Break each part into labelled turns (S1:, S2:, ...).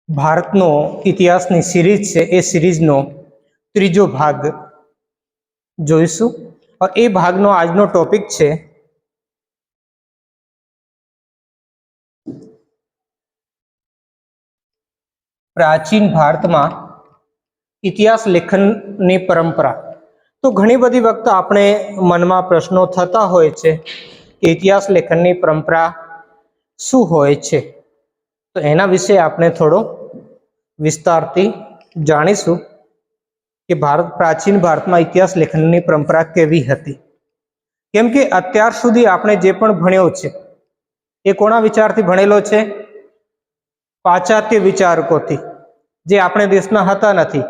S1: ભારતનો ઇતિહાસની સિરીઝ છે એ સિરીઝનો ત્રીજો ભાગ જોઈશું। એ ભાગનો આજનો ટોપિક છે પ્રાચીન ભારતમાં ઇતિહાસ લેખનની પરંપરા। તો ઘણી બધી વખત આપણે મનમાં પ્રશ્નો થતા હોય છે કે ઇતિહાસ લેખનની પરંપરા શું હોય છે, તો એના વિશે આપણે થોડો વિસ્તારથી જાણીશું કે પ્રાચીન ભારતમાં ઇતિહાસ લેખનની પરંપરા કેવી હતી। કેમ કે અત્યાર સુધી આપણે જે પણ ભણ્યો છે એ કોના વિચારથી ભણેલો છે? પાશ્ચાત્ય વિચારકોથી, જે આપણે દેશના હતા નથી।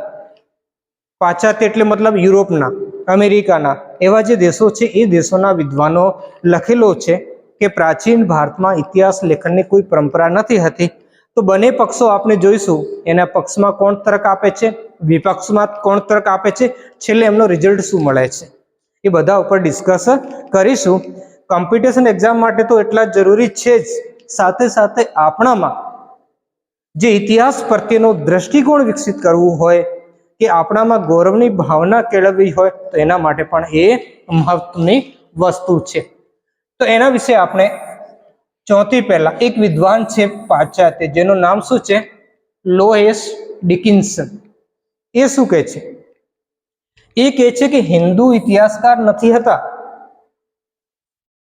S1: પાશ્ચાત્ય એટલે મતલબ યુરોપના, અમેરિકાના, એવા જે દેશો છે એ દેશોના વિદ્વાનો લખેલો છે કે પ્રાચીન ભારતમાં ઇતિહાસ લેખનની કોઈ પરંપરા નથી હતી। તો બંને પક્ષો આપણે જોઈશું, એના પક્ષમાં કોણ તર્ક આપે છે, વિપક્ષમાં કોણ તર્ક આપે છે, છેલ્લે એમનો રિઝલ્ટ શું મળે છે, એ બધા ઉપર ડિસ્કસ કરીશું। કોમ્પિટિશન એક્ઝામ માટે તો એટલા જરૂરી છે જ, સાથે સાથે આપણામાં જે ઇતિહાસ પ્રત્યેનો દ્રષ્ટિકોણ વિકસિત કરવું હોય કે આપણામાં ગૌરવની ભાવના કેળવવી હોય તો એના માટે પણ એ મહત્વની વસ્તુ છે। તો એના વિશે આપણે ચોથી પહેલા એક વિદ્વાન છે પાશ્ચાત્ય, જેનું નામ શું છે? લોએસ ડિકિન્સન। એ શું કહે છે? એ કહે છે કે હિન્દુ ઇતિહાસકાર નથી હતા।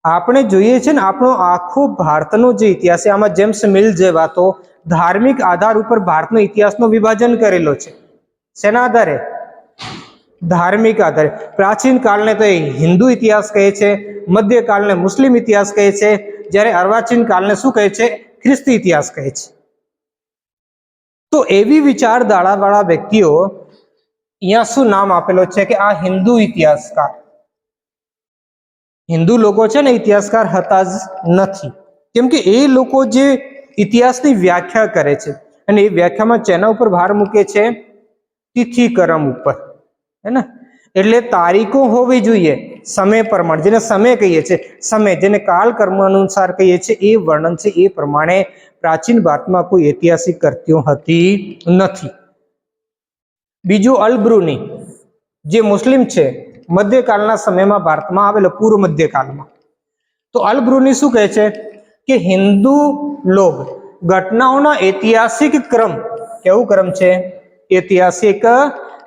S1: આપણે જોઈએ છે ને, આપણો આખો ભારતનો જે ઇતિહાસ છે, આમાં જેમ્સ મિલ જેવા તો ધાર્મિક આધાર ઉપર ભારતનો ઇતિહાસનો વિભાજન કરેલો છે। શેના આધારે? ધાર્મિક આધારે। પ્રાચીન કાળને તો એ હિન્દુ ઇતિહાસ કહે છે, મધ્યકાળને મુસ્લિમ ઇતિહાસ કહે છે, જ્યારે અર્વાચીન કાળને શું કહે છે? ખ્રિસ્તી ઇતિહાસ કહે છે। તો એવી વિચારધારા વાળા વ્યક્તિઓ અહીંયા શું નામ આપેલો છે કે આ હિન્દુ ઇતિહાસકાર। હિન્દુ લોકો છે ને ઇતિહાસકાર હતા જ નથી, કેમ કે એ લોકો જે ઇતિહાસની વ્યાખ્યા કરે છે અને એ વ્યાખ્યામાં જેના ઉપર ભાર મૂકે છે? તિથિક્રમ ઉપર, હે ને? એટલે તારીખો હોવી જોઈએ સમય પ્રમાણે, જેને સમય કહીએ છીએ, સમય જેને કાળ કર્મ અનુસાર કહીએ છીએ, એ વર્ણન છે એ પ્રમાણે પ્રાચીન ભારતમાં કોઈ ઐતિહાસિક કૃતિઓ હતી નથી। બીજું અલ-બ્રુની, જે મુસ્લિમ છે, મધ્યકાળના સમયમાં ભારતમાં આવેલો, પૂર્વ મધ્યકાળમાં। તો અલ-બ્રુની શું કહે છે કે હિન્દુ લોક ઘટનાઓના ઐતિહાસિક ક્રમ, કેવું ક્રમ છે? ઐતિહાસિક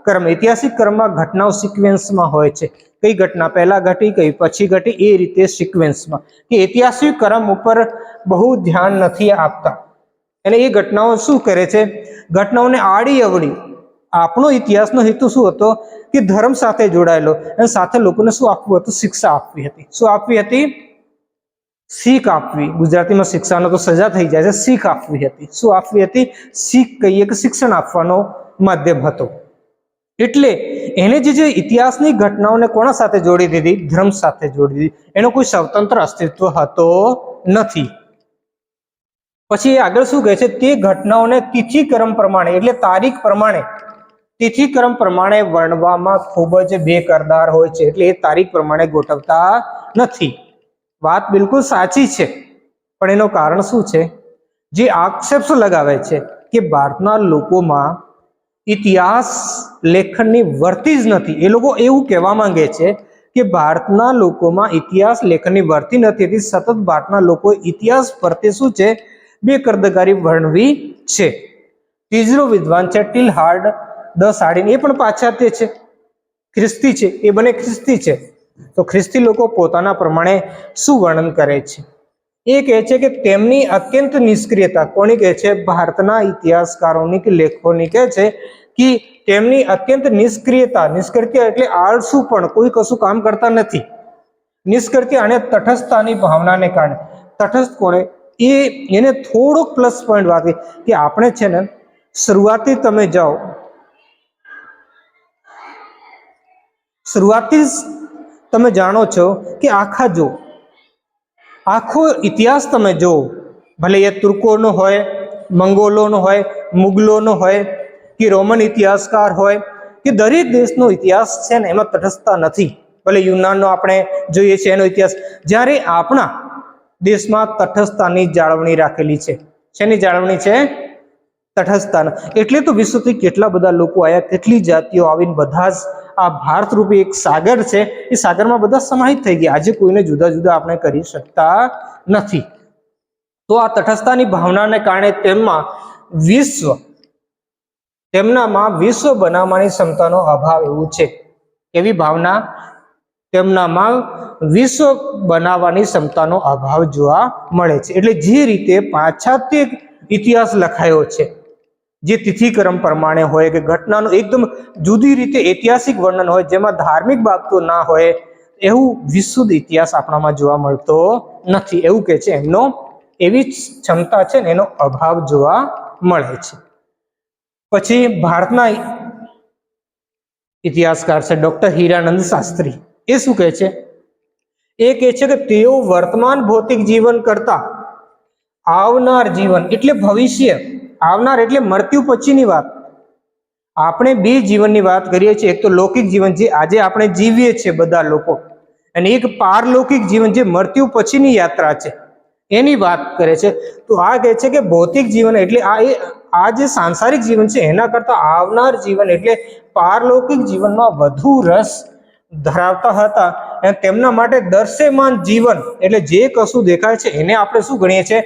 S1: ક્રમ। ઐતિહાસિક ક્રમમાં ઘટનાઓ સિક્વેન્સમાં હોય છે, કઈ ઘટના પહેલા ઘટી, કઈ પછી ઘટી, એ રીતે સિક્વેન્સમાં, કે ઐતિહાસિક ક્રમ ઉપર બહુ ધ્યાન નથી આપતા। અને એ ઘટનાઓ શું કરે છે? ઘટનાઓને આડી અવળી, આપણો ઇતિહાસનો હેતુ શું હતો કે ધર્મ સાથે જોડાયેલો, અને સાથે લોકોને શું આપવું હતું? શિક્ષા આપવી હતી। શું આપવી હતી? શીખ આપવી। ગુજરાતીમાં શિક્ષાનો તો સજા થઈ જાય છે, શીખ આપવી હતી। શું આપવી હતી? શીખ કહીએ કે શિક્ષણ આપવાનો માધ્યમ હતો। એટલે એને જે ઇતિહાસની ઘટનાઓને કોના સાથે જોડી દીધી? ધર્મ સાથે જોડી દીધી। એનો કોઈ સ્વતંત્ર અસ્તિત્વ હતો નથી। પછી એ આગળ શું કહે છે? તે ઘટનાઓને તિથિક્રમ પ્રમાણે, એટલે તારીખ પ્રમાણે, તિથિક્રમ પ્રમાણે વર્ણવામાં ખૂબ જ બેકરદાર હોય છે, એટલે એ તારીખ પ્રમાણે ગોઠવતા નથી। વાત બિલકુલ સાચી છે, પણ એનું કારણ શું છે? જે આક્ષેપ લગાવે છે કે ભારતના લોકોમાં ઇતિહાસ લેખનની વર્તી જ નથી, એ લોકો એવું કહેવા માંગે છે કે ભારતના લોકોમાં ઇતિહાસ લેખનની વર્તી નથી, સતત ભારતના લોકો ઇતિહાસ પ્રત્યે શું છે? બેકરદારી વર્ણવી છે। ત્રીજો વિદ્વાન છે ટીલહાર્ડ ધ સાડીન, એ પણ પાશ્ચાત્ય છે, ખ્રિસ્તી છે, એ બંને ખ્રિસ્તી છે। તો ખ્રિસ્તી લોકો પોતાના પ્રમાણે શું વર્ણન કરે છે? એ કહે છે કે તેમની અત્યંત નિષ્ક્રિયતા, કોની કહે છે? ભારતના ઇતિહાસકારોની કે લેખકોની કહે છે કે તેમની અત્યંત નિષ્ક્રિયતા, નિષ્ક્રિય એટલે આળસુ, પણ કોઈ કશું કામ કરતા નથી, નિષ્ક્રિય અને તટસ્થતાની ભાવનાને કારણે। તટસ્થ કોને? એને થોડોક પ્લસ પોઈન્ટ વાગે કે આપણે છે ને શરૂઆતથી તમે જાઓ, શરૂઆતથી તમે જાણો છો કે આખો ઇતિહાસ તમે જો, ભલે એ તુર્કોનો હોય, મંગોલોનો હોય, મુગલોનો હોય કે રોમન ઇતિહાસકાર હોય, કે દરેક દેશનો ઇતિહાસ છે ને એમાં તટસ્થતા નથી। ભલે યુનાનનો આપણે જોઈએ છે એનો ઇતિહાસ, જ્યારે આપણા દેશમાં તટસ્થતાની જાળવણી રાખેલી છે। શેની જાળવણી છે? તટસ્થતા એટલે તો વિશ્વથી કેટલા બધા લોકો આવ્યા, કેટલી જાતિઓ આવીને બધા જ આ ભારત રૂપી એક સાગર છે એ સાગરમાં બધા સમાહિત થઈ ગયા. આજે કોઈને જુદા જુદા આપણે કરી શકતા નથી. તો આ તટસ્થતાની ભાવનાને કારણે તેમનામાં વિશ્વ બનાવવાની ક્ષમતાનો અભાવ એવું છે. એવી ભાવના તેમનામાં વિશ્વ બનાવવાની ક્ષમતાનો અભાવ જોવા મળે છે. એટલે જે રીતે પાશ્ચાત્ય ઇતિહાસ લખાયો છે, જે તિથિક્રમ પ્રમાણે હોય કે ઘટનાનું એકદમ જુદી રીતે ઐતિહાસિક વર્ણન હોય, જેમાં ધાર્મિક બાબતો ના હોય, એવું વિશુદ્ધ ઇતિહાસ આપણામાં જોવા મળતો નથી. એવું કે છે એમનો એવી ક્ષમતા છે ને એનો અભાવ જોવા મળે છે. પછી ભારતના ઇતિહાસકાર છે ડોક્ટર હીરાનંદ શાસ્ત્રી. એ શું કહે છે? એ કહે છે કે તેઓ વર્તમાન ભૌતિક જીવન કરતા આવનાર જીવન એટલે ભવિષ્ય, આવનાર એટલે મૃત્યુ પછીની વાત. આપણે બે જીવનની વાત કરીએ છીએ, એક તો લૌકિક જીવન જે આજે આપણે જીવીએ છીએ બધા લોકો, અને એક પારલૌકિક જીવન જે મૃત્યુ પછીની યાત્રા છે એની વાત કરે છે. તો આ કહે છે કે ભૌતિક જીવન એટલે આ જે સાંસારિક જીવન છે એના કરતા આવનાર જીવન એટલે પારલૌકિક જીવનમાં વધુ રસ ધરાવતા હતા. અને તેમના માટે દર્શ્યમાન જીવન એટલે જે કશું દેખાય છે એને આપણે શું ગણીએ છીએ?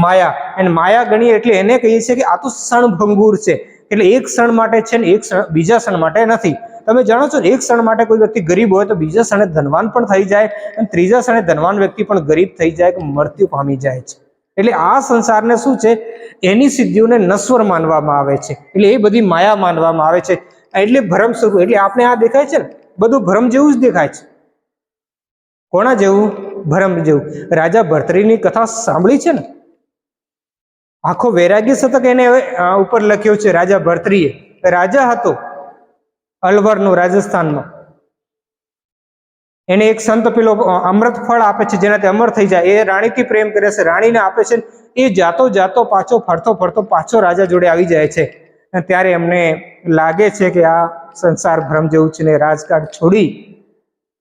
S1: માયા. અને માયા ગણીએ એટલે એને કહીએ છીએ કે આ તો ક્ષણભંગુર છે, એટલે એક ક્ષણ માટે છે ને એક ક્ષણ બીજા ક્ષણ માટે નથી. તમે જાણો છો ને, એક ક્ષણ માટે કોઈ વ્યક્તિ ગરીબ હોય તો બીજા ક્ષણે ધનવાન પણ થઈ જાય, અને ત્રીજા ક્ષણે ધનવાન વ્યક્તિ પણ ગરીબ થઈ જાય કે મૃત્યુ પામી જાય છે. એટલે આ સંસારને શું છે, એની સિદ્ધિઓને નશ્વર માનવામાં આવે છે, એટલે એ બધી માયા માનવામાં આવે છે. એટલે ભ્રમ સ્વરૂપ, એટલે આપણે આ દેખાય છે ને બધું ભ્રમ જેવું જ દેખાય છે. કોના જેવું? ભ્રમ જેવું. રાજા ભર્તૃહરિની કથા સાંભળી છે ને? આખો વૈરાગ્ય શતક એને ઉપર લખ્યો છે રાજા ભર્તૃહરિએ. રાજા હતો અલવરનો, રાજસ્થાનમાં. એને એક સંત પેલો અમૃત ફળ આપે છે જેનાથી અમર થઈ જાય. એ રાણીથી પ્રેમ કરે છે, રાણીને આપે છે. એ જાતો જાતો પાછો ફરતો ફરતો પાછો રાજા જોડે આવી જાય છે. અને ત્યારે એમને લાગે છે કે આ સંસાર ભ્રમ જેવું છે, ને રાજકાજ છોડી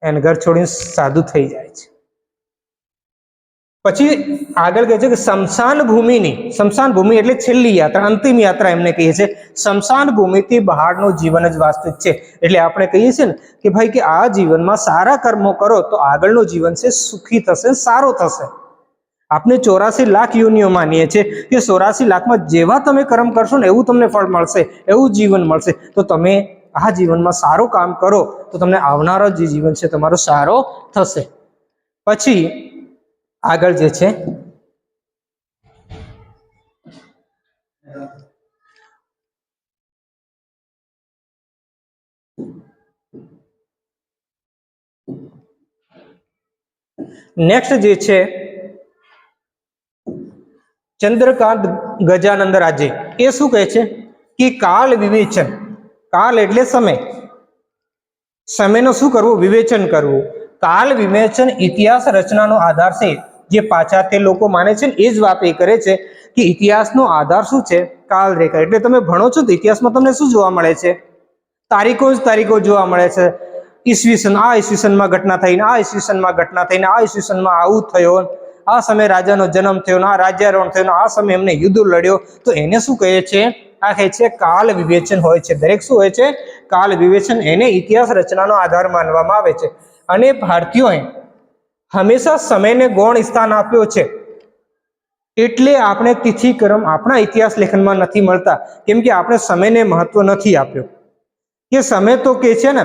S1: એને ઘર છોડીને સાધુ થઈ જાય છે. પછી આગળ કહે છે કે સ્મશાન ભૂમિ એટલે છેલ્લી યાત્રા, અંતિમ યાત્રા એમને કહીએ છે. સ્મશાન ભૂમિથી બહારનું જીવન જ વાસ્તવિક છે. એટલે આપણે કહીએ છીએ ને કે ભાઈ કે આ જીવનમાં સારા કર્મો કરો તો આગળનું જીવન છે સુખી થશે, સારો થશે. આપણે 84 લાખ યોનિઓ માનીએ છીએ કે 84 લાખમાં જેવા તમે કર્મ કરશો ને એવું તમને ફળ મળશે, એવું જીવન મળશે. તો તમે આ જીવનમાં સારું કામ કરો તો તમને આવનારો જે જીવન છે તમારો સારો થશે. પછી આગળ જે છે નેક્સ્ટ જે છે ચંદ્રકાંત ગજાનંદ રાજે. એ શું કહે છે કે કાળ વિવેચન, કાળ એટલે સમય, સમયનો શું કરવું? વિવેચન કરવું. કાલ વિવેચન ઇતિહાસ રચનાનો આધાર છે. જે પાશ્ચાત્ય લોકો માને છે ને એ જ વાત એ કરે છે કે ઇતિહાસનો આધાર શું છે? કાલ રેખા. એટલે તમે ભણો છો તો ઇતિહાસમાં તમને શું જોવા મળે છે? તારીખો જોવા મળે છે. ઈસવીસન, આ ઈસવીસનમાં ઘટના થઈને, આ ઈસવીસનમાં ઘટના થઈને, આ ઈસવીસનમાં આવું થયો, આ સમયે રાજાનો જન્મ થયો, આ રાજ્યારોહણ થયો, આ સમયે એમને યુદ્ધ લડ્યો. તો એને શું કહે છે? આ કહે છે કાલ વિવેચન હોય છે. દરેક શું હોય છે? કાલ વિવેચન. એને ઇતિહાસ રચનાનો આધાર માનવામાં આવે છે. અને ભારતીયોએ હંમેશા સમયને ગૌણ સ્થાન આપ્યો છે. એટલે આપણે તિથિક્રમ આપણા ઇતિહાસ લેખનમાં નથી મળતા, કેમ કે આપણે સમયને મહત્વ નથી આપ્યો. કે સમય તો કે છે ને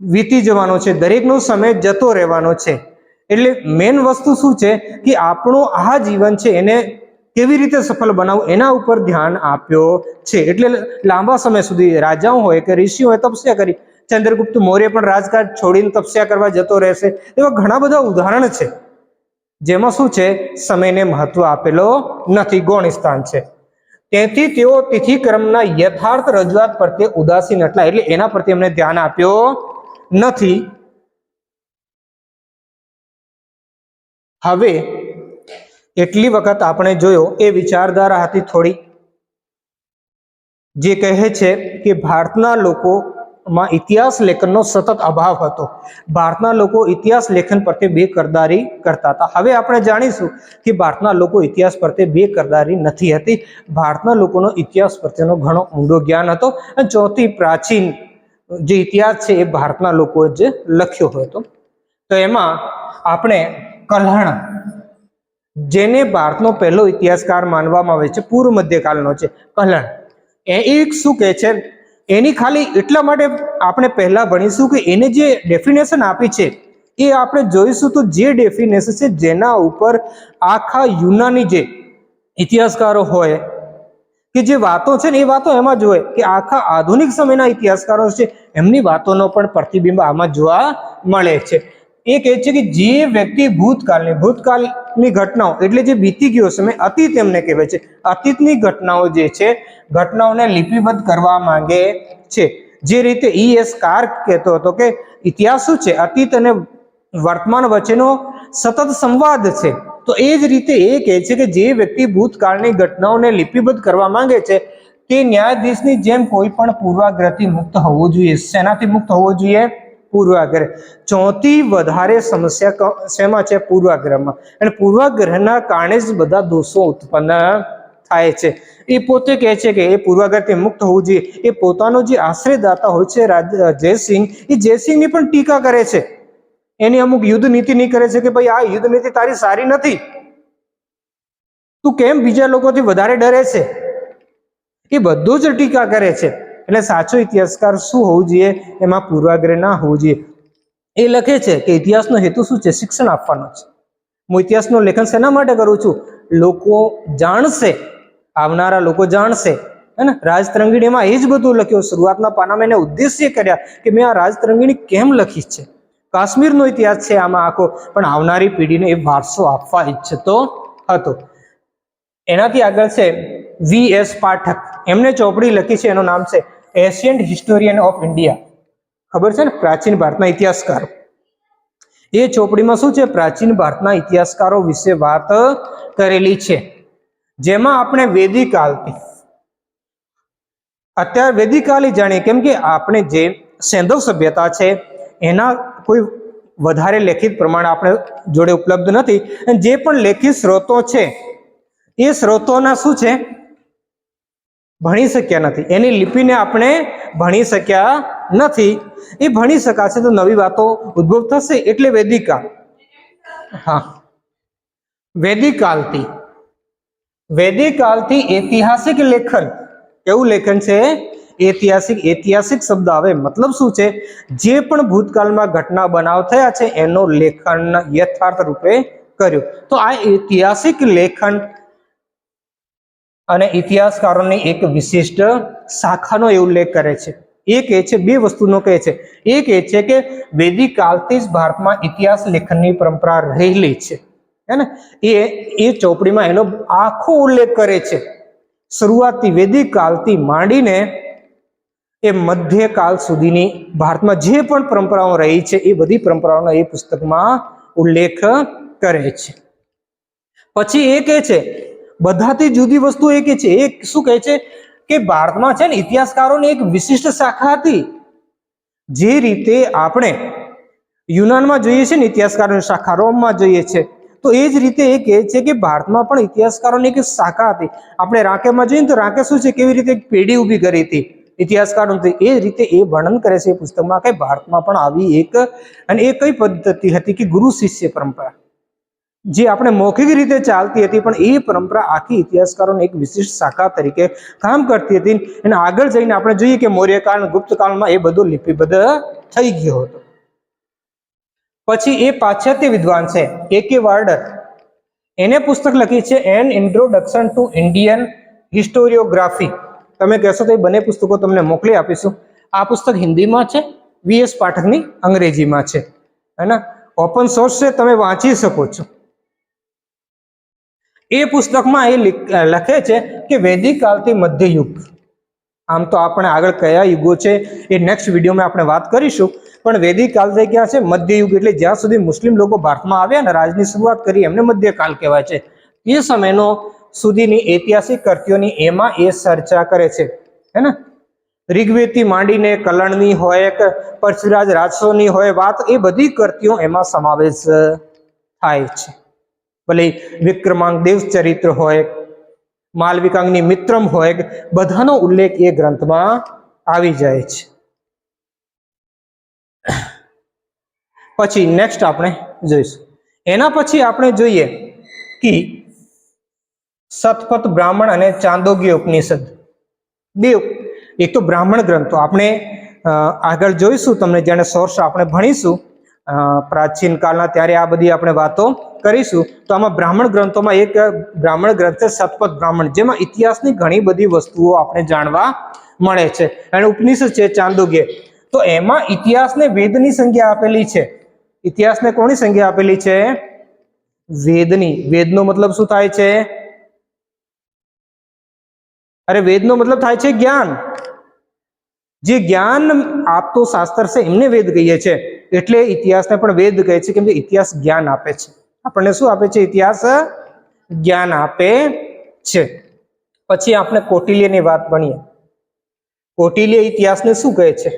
S1: વીતી જવાનો છે, દરેકનો સમય જતો રહેવાનો છે. એટલે મેન વસ્તુ શું છે કે આપણું આ જીવન છે એને કેવી રીતે સફળ બનાવવું એના ઉપર ધ્યાન આપ્યો છે. એટલે લાંબા સમય સુધી રાજાઓ હોય કે ઋષિઓ હોય તપસ્યા કરી. ચંદ્રગુપ્ત મૌર્ય પણ રાજકાજ છોડીને તપસ્યા કરવા જતો રહેશે. એવા ઘણા બધા ઉદાહરણ છે જેમાં શું છે? સમયને મહત્વ આપેલો નથી, ગૌણ સ્થાન છે. તેથી તેઓ તિથિક્રમના યથાર્થ રજૂઆત પ્રત્યે ઉદાસીન હતા, એટલે એના પ્રત્યે એમને ધ્યાન આપ્યો નથી. હવે એટલી વખત આપણે જોયો એ વિચારધારા હતી થોડી, જે કહે છે કે ભારતના લોકો માં ઇતિહાસ લેખનનો સતત અભાવ હતો. ભારતના લોકો ઇતિહાસ લેખન પ્રત્યે બેકરદારી કરતા હતા. હવે આપણે જાણીશું કે ભારતના લોકો ઇતિહાસ પ્રત્યે બેકરદારી નથી હતી. ભારતના લોકોનો ઇતિહાસ પ્રત્યેનો ઘણો ઊંડો જ્ઞાન હતો. અને ચોથી પ્રાચીન જે ઇતિહાસ છે એ ભારતના લોકોએ જ લખ્યો હતો. તો એમાં આપણે કલ્હણ, જેને ભારતનો પહેલો ઇતિહાસકાર માનવામાં આવે છે, પૂર્વ મધ્યકાલનો છે કલ્હણ, એ એક શું કહે છે, એની ખાલી એટલા માટે આપણે પહેલા ભણીશું કે એને જે ડેફિનેશન આપી છે એ આપણે જોઈશું. તો જે ડેફિનેશન છે જેના ઉપર આખા યુનાની જે ઇતિહાસકારો હોય કે જે વાતો છે ને એ વાતો એમાં જ હોય કે આખા આધુનિક સમયના ઇતિહાસકારો છે એમની વાતોનો પણ પ્રતિબિંબ આમાં જોવા મળે છે. એ કહે છે કે જે વ્યક્તિ ભૂતકાળની ઘટનાઓ એટલે જે બીતી ગયો સમય, અતીત એમને કહેવાય છે, અતીતની ઘટનાઓ જે છે ઘટનાઓને લિપિબદ્ધ કરવા માંગે છે. જે રીતે E.S. કાર્ક કહેતો હતો કે ઇતિહાસ શું છે, અતીત અને વર્તમાન વચ્ચેનો સતત સંવાદ છે. તો એ જ રીતે એ કહે છે કે જે વ્યક્તિ ભૂતકાળની ઘટનાઓને લિપિબદ્ધ કરવા માંગે છે તે ન્યાયાધીશની જેમ કોઈ પણ પૂર્વાગ્રહથી મુક્ત હોવો જોઈએ. શેનાથી મુક્ત હોવો જોઈએ? પૂર્વાગ્રહ. ચોથી વધારે સમસ્યા શેમાં છે? પૂર્વાગ્રહમાં. અને પૂર્વાગ્રહના કારણે જ બધા દોષો ઉત્પન્ન થાય છે. એ પોતે કહે છે કે એ પૂર્વાગ્રહથી મુક્ત હોવું જોઈએ. એ પોતાનો જે આશ્રયદાતા હોય છે જયસિંહ, એ જયસિંહની પણ ટીકા કરે છે. એની અમુક યુદ્ધ નીતિ નહીં કરે છે કે ભાઈ આ યુદ્ધ નીતિ તારી સારી નથી, તું કેમ બીજા લોકોથી વધારે ડરે છે, એ બધું જ ટીકા કરે છે. એટલે સાચો ઇતિહાસકાર શું હોવું જોઈએ? એમાં પૂર્વાગ્રહ ના હોવું જોઈએ. એ લખે છે કે ઇતિહાસનો હેતુ શું છે? શિક્ષણ આપવાનો છે. હું ઇતિહાસનું લેખન શેના માટે કરું છું? લોકો જાણશે, આવનારા લોકો જાણશે. હે ને? રાજતરંગીણીમાં એ જ બધું લખ્યું. શરૂઆતના પાનામાં એને ઉદ્દેશ્ય કર્યા કે મેં આ રાજતરંગીણી કેમ લખી છે. કાશ્મીરનો ઇતિહાસ છે આમાં આખો, પણ આવનારી પેઢીને એ વારસો આપવા ઈચ્છતો હતો. એનાથી આગળ છે V.S. પાઠક, એમને ચોપડી લખી છે, એનું નામ છે એશિયન્ટ હિસ્ટોરિયન ઓફ ઇન્ડિયા. ખબર છે ને, પ્રાચીન ભારતના ઇતિહાસકારો. એ ચોપડીમાં શું છે? પ્રાચીન ભારતના ઇતિહાસકારો વિશે વાત કરેલી છે. જેમાં આપણે વેદિક કાળથી, અત્યારે વેદિક કાળ જાણીએ કેમ કે આપણે જે સેંધવ સભ્યતા છે એના કોઈ વધારે લેખિત પ્રમાણ આપણે જોડે ઉપલબ્ધ નથી. અને જે પણ લેખિત સ્ત્રોતો છે એ સ્ત્રોતોના શું છે? ભણી શક્યા નથી. એની લિપિને આપણે ભણી શક્યા નથી. એ ભણી શકાશે તો નવી વાતો ઉદ્ભવ થશે. એટલે વેદિક કાળ. હા, વેદિક કાળથી ઐતિહાસિક લેખન. કેવું લેખન છે? ઐતિહાસિક. ઐતિહાસિક શબ્દ આવે મતલબ શું છે? જે પણ ભૂતકાળમાં ઘટના બનાવ થયા છે એનો લેખન યથાર્થ રૂપે કર્યું. તો આ ઐતિહાસિક લેખન અને ઇતિહાસકારોની એક વિશિષ્ટ શાખાનો એ ઉલ્લેખ કરે છે. એ કહે છે, બે વસ્તુનો કહે છે. એ કહે છે કે વેદિક કાળથી જ ભારતમાં ઇતિહાસ લેખનની પરંપરા રહેલી છે. હે ને? એ ચોપડીમાં એનો આખો ઉલ્લેખ કરે છે. શરૂઆતથી વેદિક કાળથી માંડીને એ મધ્યકાળ સુધીની ભારતમાં જે પણ પરંપરાઓ રહી છે એ બધી પરંપરાઓનો એ પુસ્તકમાં ઉલ્લેખ કરે છે. પછી એ કહે છે બધાથી જુદી વસ્તુ એ કે છે, એ શું કહે છે કે ભારતમાં છે ને ઇતિહાસકારોની એક વિશિષ્ટ શાખા હતી. જે રીતે આપણે યુનાનમાં જોઈએ છે ને ઇતિહાસકારોની શાખા, રોમમાં જોઈએ છે, તો એ જ રીતે એ કહે છે કે ભારતમાં પણ ઇતિહાસકારોની એક શાખા હતી. આપણે રાંકેમાં જોઈએ તો રાંકે શું છે, કેવી રીતે એક પેઢી ઊભી કરી હતી ઇતિહાસકારોની, એ રીતે એ વર્ણન કરે છે એ પુસ્તકમાં કે ભારતમાં પણ આવી એક, અને એ કઈ પદ્ધતિ હતી કે ગુરુ શિષ્ય પરંપરા, જે આપણે મૌખિક રીતે ચાલતી હતી, પણ એ પરંપરા આખી ઇતિહાસકારોની એક વિશિષ્ટ શાખા તરીકે કામ કરતી હતી. અને આગળ જઈને આપણે જોઈએ કે મૌર્યકાળ, ગુપ્તકાળમાં એ બધું લિપિબદ્ધ થઈ ગયો હતો. પછી એ પાશ્ચાત્ય વિદ્વાન છે A.K. વાર્ડર, એને પુસ્તક લખી છે એન ઇન્ટ્રોડક્શન ટુ ઇન્ડિયન હિસ્ટોરિયોગ્રાફી. તમે કહેશો તો એ બંને પુસ્તકો તમને મોકલી આપીશું. આ પુસ્તક હિન્દીમાં છે, V.S. પાઠકની અંગ્રેજીમાં છે. હે, ઓપન સોર્સ છે, તમે વાંચી શકો છો. એ પુસ્તકમાં એ લખે છે કે વૈદિક કાળથી મધ્યયુગ, આમ તો આપણે આગળ કયા યુગો છે એ નેક્સ્ટ વિડીયોમાં આપણે વાત કરીશું, પણ વૈદિક કાળ થઈ ક્યાં છે? મધ્યયુગ. એટલે જ્યાં સુધી મુસ્લિમ લોકો ભારતમાં આવ્યા ને, રાજની શરૂઆત કરી, એમને મધ્યકાળ કહેવાય છે. એ સમયનો સુધીની ઐતિહાસિક કૃતિઓની એમાં એ ચર્ચા કરે છે. હે ને? ऋग्वेदથી માંડીને કલણની હોય કે પૃથ્વીરાજ રાજસોની હોય વાત, એ બધી કૃતિઓ એમાં સમાવેશ થાય છે. ભલે વિક્રમાંક દેવ ચરિત્ર હોય, માલવિકાગ્નિ મિત્રમ હોય, બધાનો ઉલ્લેખ એ ગ્રંથમાં આવી જાય છે. પછી નેક્સ્ટ આપણે જોઈશું. એના પછી આપણે જોઈએ કે શતપથ બ્રાહ્મણ અને ચાંદોગ્ય ઉપનિષદ બે, એક તો બ્રાહ્મણ ગ્રંથો આપણે આગળ જોઈશું. તમને જેને સોર્સ આપણે ભણીશું પ્રાચીન કાળના, ત્યારે આ બધી આપણે વાતો કરીશું. તો આમાં બ્રાહ્મણ ગ્રંથોમાં એક બ્રાહ્મણ ગ્રંથ છે શતપથ બ્રાહ્મણ, જેમાં ઇતિહાસની ઘણી બધી વસ્તુઓ આપણે જાણવા મળે છે. અને ઉપનિષદ છે ચાંદોગ્ય, તો એમાં ઇતિહાસને વેદની સંજ્ઞા આપેલી છે. ઇતિહાસને કોની સંજ્ઞા આપેલી છે? વેદની. વેદનો મતલબ શું થાય છે? અરે વેદનો મતલબ થાય છે જ્ઞાન. જે જ્ઞાન આપતો શાસ્ત્ર છે એમને વેદ કહીએ છે. એટલે ઇતિહાસને પણ વેદ કહે છે, કેમ કે ઇતિહાસ જ્ઞાન આપે છે. આપણને શું આપે છે? ઇતિહાસ જ્ઞાન આપે છે. પછી આપણે કૌટિલ્યની વાત ભણીએ. કૌટિલ્ય ઇતિહાસને શું કહે છે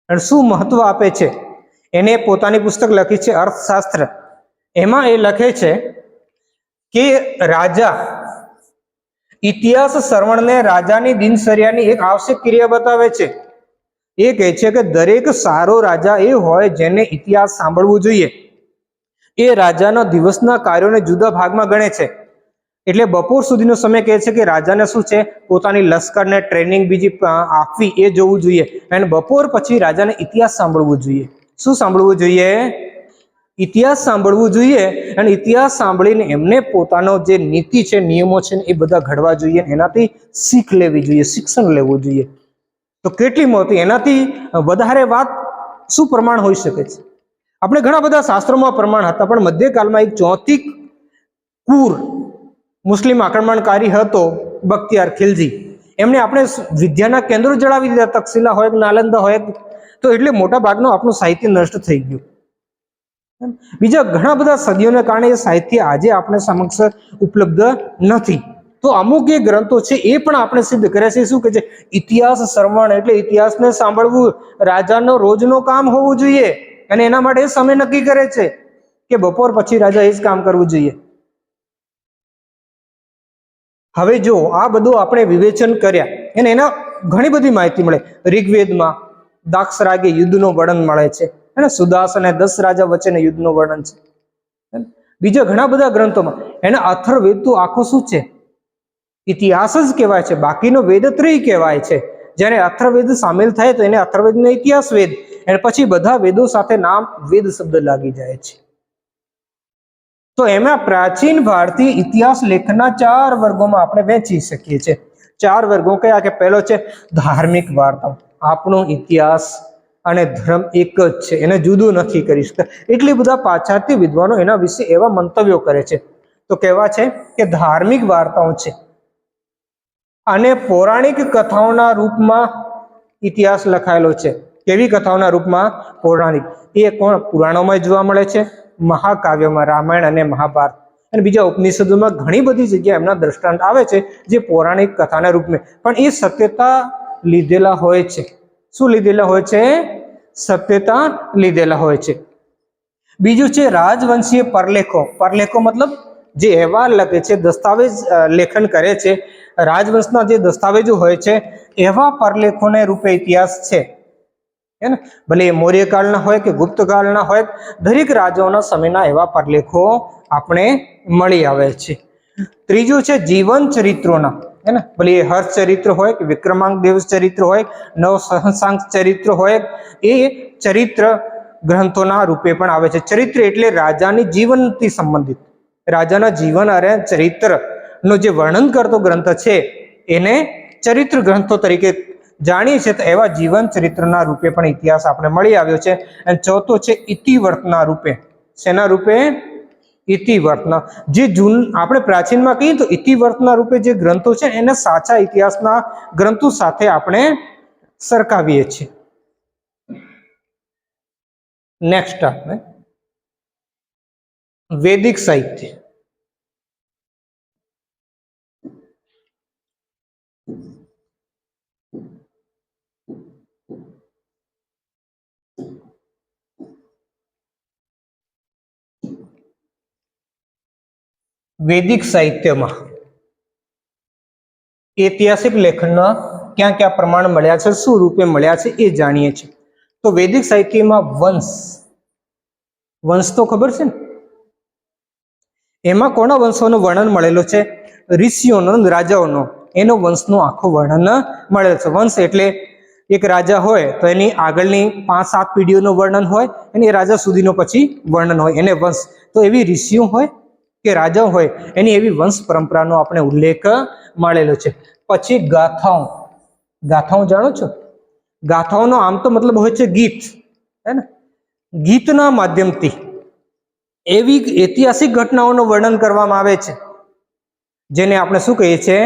S1: અને શું મહત્વ આપે છે? એને પોતાની પુસ્તક લખી છે અર્થશાસ્ત્ર. એમાં એ લખે છે કે રાજા ઇતિહાસ શ્રવણને રાજાની દિનચર્યાની એક આવશ્યક ક્રિયા બતાવે છે. એ કહે છે કે દરેક સારો રાજા એ હોય જેને ઇતિહાસ સાંભળવું જોઈએ. એ રાજાના દિવસના કાર્યોને જુદા ભાગમાં ગણે છે. એટલે બપોર સુધીનો સમય કહે છે કે રાજાને શું છે, પોતાની લશ્કરને ટ્રેનિંગ બીજી આપવી, એ જોવું જોઈએ. અને બપોર પછી રાજાને ઇતિહાસ સાંભળવું જોઈએ. શું સાંભળવું જોઈએ? ઇતિહાસ સાંભળવું જોઈએ. અને ઇતિહાસ સાંભળીને એમને પોતાનો જે નીતિ છે, નિયમો છે, એ બધા ઘડવા જોઈએ. એનાથી શીખ લેવી જોઈએ, શિક્ષણ લેવું જોઈએ. તો કેટલી મોટી, એનાથી વધારે વાત શું પ્રમાણ હોઈ શકે છે? આપણે ઘણા બધા શાસ્ત્રોમાં પ્રમાણ હતા, પણ મધ્યકાળમાં એક ચોથિક કુર મુસ્લિમ આક્રમણકારી હતો બખ્તિયાર ખિલજી. એમને આપણે વિદ્યાના કેન્દ્રો જણાવી દીધા, તક્ષશિલા હોય, નાલંદા હોય, તો એટલે મોટા ભાગનું આપણું સાહિત્ય નષ્ટ થઈ ગયું. બીજા ઘણા બધા સદીઓને કારણે એ સાહિત્ય આજે આપણે સમક્ષ ઉપલબ્ધ નથી. તો અમુક એ ગ્રંથો છે એ પણ આપણે સિદ્ધ કરે છે. શું કે છે? ઇતિહાસ શ્રવણ એટલે ઇતિહાસને સાંભળવું રાજાનો રોજનો કામ હોવું જોઈએ. અને એના માટે સમય નક્કી કરે છે કે બપોર પછી રાજા એ જ કામ કરવું જોઈએ. હવે જો આ બધું આપણે વિવેચન કર્યા અને એના ઘણી બધી માહિતી મળે. ઋગ્વેદમાં દાક્ષરાગે યુદ્ધનું વર્ણન મળે છે, અને સુદાસ અને 10 રાજા વચ્ચેના યુદ્ધનું વર્ણન છે. બીજા ઘણા બધા ગ્રંથોમાં એના અથર્વવેદ તો આખો શું છે? ઇતિહાસ જ કહેવાય છે. બાકીનો વેદ ત્રય કહેવાય છે. જ્યારે અથર્વવેદ સામેલ થાય તો એને અથર્વવેદનો ઇતિહાસ વેદ, અને પછી બધા વેદો સાથે નામ વેદ શબ્દ લાગી જાય છે. તો એમાં પ્રાચીન ભારતીય ઇતિહાસ લેખના 4 વર્ગોમાં આપણે વહેંચી શકીએ છીએ. 4 વર્ગો કયા? કે પહેલો છે ધાર્મિક વાર્તાઓ. આપણો ઇતિહાસ અને ધર્મ એક જ છે, એને જુદું નથી કરી શકતા. એટલી બધા પાશ્ચાત્ય વિદ્વાનો એના વિશે એવા મંતવ્યો કરે છે. તો કહેવા છે કે ધાર્મિક વાર્તાઓ છે અને પૌરાણિક કથાઓના રૂપમાં ઇતિહાસ લખાયેલો છે. કેવી કથાઓના રૂપમાં? પૌરાણિક. એ કોણ? પુરાણોમાં જોવા મળે છે, મહાકાવ્યમાં, રામાયણ અને મહાભારત, અને બીજા ઉપનિષદોમાં ઘણી બધી જગ્યાએ એમના દ્રષ્ટાંત આવે છે જે પૌરાણિક કથાના રૂપમાં. પણ એ સત્યતા લીધેલા હોય છે. શું લીધેલા હોય છે? સત્યતા લીધેલા હોય છે. બીજું છે રાજવંશીય પરલેખો. પરલેખો મતલબ જે અહેવાલ લખે છે, દસ્તાવેજ લેખન કરે છે, રાજવંશના જે દસ્તાવેજો હોય છે એવા પરલેખોને રૂપે ઇતિહાસ છે. ભલે એ મૌર્યકાળના હોય કે ગુપ્તકાળના હોય, દરેક રાજાઓના સમયના એવા પરલેખો આપણે મળી આવે છે. ત્રીજું છે જીવન ચરિત્રોના, ભલે એ હર્ષ ચરિત્ર હોય કે વિક્રમાંક દેવ ચરિત્ર હોય, નવ સહસાંક ચરિત્ર હોય, એ ચરિત્ર ગ્રંથોના રૂપે પણ આવે છે. ચરિત્ર એટલે રાજાની જીવનથી સંબંધિત, રાજાના જીવન અને ચરિત્ર નું જે વર્ણન કરતો ગ્રંથ છે એને ચરિત્ર ગ્રંથો તરીકે જાણીએ છીએ. તો એવા જીવન ચરિત્રના રૂપે પણ ઇતિહાસ આપણે મળી આવ્યો છે. અને ચોથો છે ઇતિવર્તના રૂપે. શેના રૂપે? ઇતિવર્તના. જે આપણે પ્રાચીનમાં કહીએ તો ઇતિવર્તના રૂપે જે ગ્રંથો છે એને સાચા ઇતિહાસના ગ્રંથો સાથે આપણે સરખાવીએ છીએ. નેક્સ્ટ આપણે વૈદિક સાહિત્ય. વૈદિક સાહિત્યમાં ઐતિહાસિક લેખનના ક્યાં ક્યાં પ્રમાણ મળ્યા છે, શું રૂપે મળ્યા છે એ જાણીએ છીએ. તો વૈદિક સાહિત્યમાં વંશ તો ખબર છે ને, એમાં કોના વંશોનું વર્ણન મળેલું છે? ઋષિઓનો, રાજાઓનો, એનો વંશનું આખું વર્ણન મળેલું છે. વંશ એટલે એક રાજા હોય તો એની આગળની 5-7 પેઢીઓનું વર્ણન હોય, એની રાજા સુધીનો પછી વર્ણન હોય, એને વંશ. તો એવી ઋષિઓ હોય કે રાજાઓ હોય એની એવી વંશ પરંપરાનો આપણે ઉલ્લેખ મળેલો છે. પછી ગાથાઓ જાણો છો? ગાથાઓનો આમ તો મતલબ હોય છે ગીત, હે ને? ગીતના માધ્યમથી એવી ઐતિહાસિક ઘટનાઓનું વર્ણન કરવામાં આવે છે જેને આપણે શું કહીએ છીએ?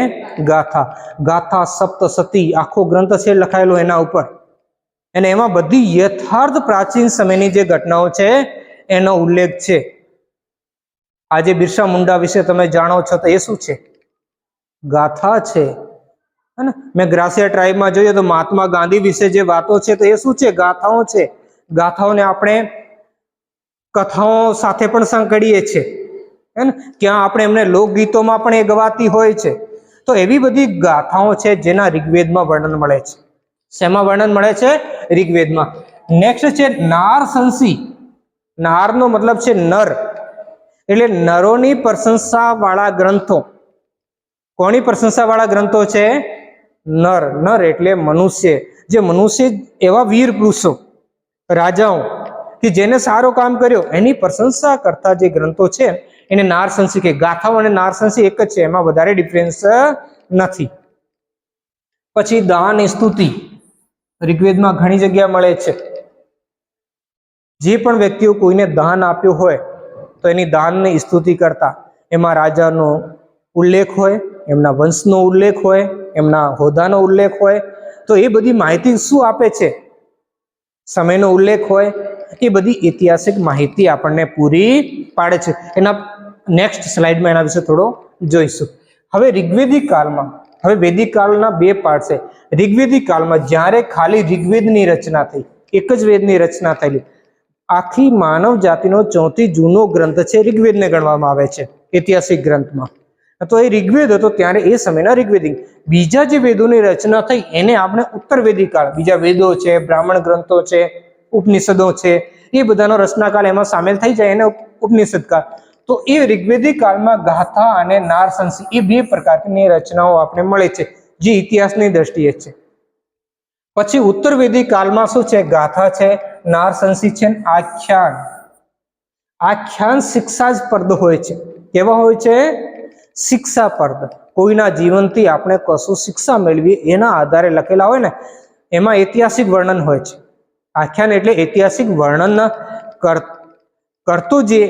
S1: ગાથા. ગાથા સપ્તસતી આખો ગ્રંથ છે લખાયેલો એના ઉપર, અને એમાં બધી યથાર્થ પ્રાચીન સમયની જે ઘટનાઓ છે એનો ઉલ્લેખ છે. આજે બિરસા મુંડા વિશે તમે જાણો છો તો એ શું છે? ગાથા છે. મેં ગ્રાસિયા ટ્રાઇબમાં જોઈએ તો મહાત્મા ગાંધી વિશે જે વાતો છે તો એ શું છે? ગાથાઓ છે. ગાથાઓને આપણે કથાઓ સાથે પણ સંકળીએ છીએ, હે ને? ક્યાં આપણે એમને લોકગીતોમાં પણ એ ગવાતી હોય છે. તો એવી બધી ગાથાઓ છે જેના ઋગ્વેદમાં વર્ણન મળે છે. શેમાં વર્ણન મળે છે? ઋગ્વેદમાં. નેક્સ્ટ છે નારસંસી. નારનો મતલબ છે નર, એટલે નરોની પ્રશંસા વાળા ગ્રંથો. કોની પ્રશંસા વાળા ગ્રંથો છે? નર એટલે મનુષ્ય. જે મનુષ્ય એવા વીર પુરુષો, રાજાઓ કે જેને સારો કામ કર્યો એની પ્રશંસા કરતા જે ગ્રંથો છે એને નારસંસી કે. ગાથાઓ અને નારસંસી એક જ છે, એમાં વધારે ડિફરન્સ નથી. પછી દાન સ્તુતિ ઋગ્વેદમાં ઘણી જગ્યા મળે છે. જે પણ વ્યક્તિઓ કોઈને દાન આપ્યું હોય તો એની દાનની સ્તુતિ કરતા એમાં રાજાનો ઉલ્લેખ હોય, એમના વંશનો ઉલ્લેખ હોય, એમના હોદ્દાનો ઉલ્લેખ હોય. તો એ બધી માહિતી શું આપે છે? સમયનો ઉલ્લેખ હોય, એ બધી ઐતિહાસિક માહિતી આપણને પૂરી પાડે છે. એના નેક્સ્ટ સ્લાઇડમાં એના વિશે થોડો જોઈશું. હવે ઋગ્વેદિક કાળમાં, હવે વૈદિક કાળના 2 પાર્ટ છે. ઋગ્વેદિક કાળમાં જ્યારે ખાલી ઋગ્વેદની રચના થઈ, એક જ વેદની રચના થયેલી, આખી માનવ જાતિનો સૌથી જૂનો ગ્રંથ છે ઋગ્વેદને ગણવામાં આવે છે ઐતિહાસિક ગ્રંથમાં. તો એ ઋગ્વેદ હતો ત્યારે એ સમયના ઋગ્વેદિક. બીજા જે વેદોની રચના થઈ એને આપણે ઉત્તરવેદિક કાળ, બીજા વેદો છે, બ્રાહ્મણ ગ્રંથો છે, ઉપનિષદો છે, એ બધાનો રચનાકાળ એમાં સામેલ થઈ જાય એને ઉપનિષદ કાળ. તો એ ઋગ્વેદિક કાળમાં ગાથા અને નારસંસી એ 2 પ્રકારની રચનાઓ આપણે મળે છે જે ઇતિહાસની દ્રષ્ટિએ છે. પછી ઉત્તરવેદિક કાળમાં શું છે? ગાથા છે, નારસંસી છે, આખ્યાન શિક્ષાસ્પદ હોય છે. કેવા હોય છે? શિક્ષાસ્પદ. કોઈના જીવનથી આપણે કશું શિક્ષા મેળવીએ એના આધારે લખેલા હોય ને, એમાં ઐતિહાસિક વર્ણન હોય છે. આખ્યાન એટલે ઐતિહાસિક વર્ણન કરતો જે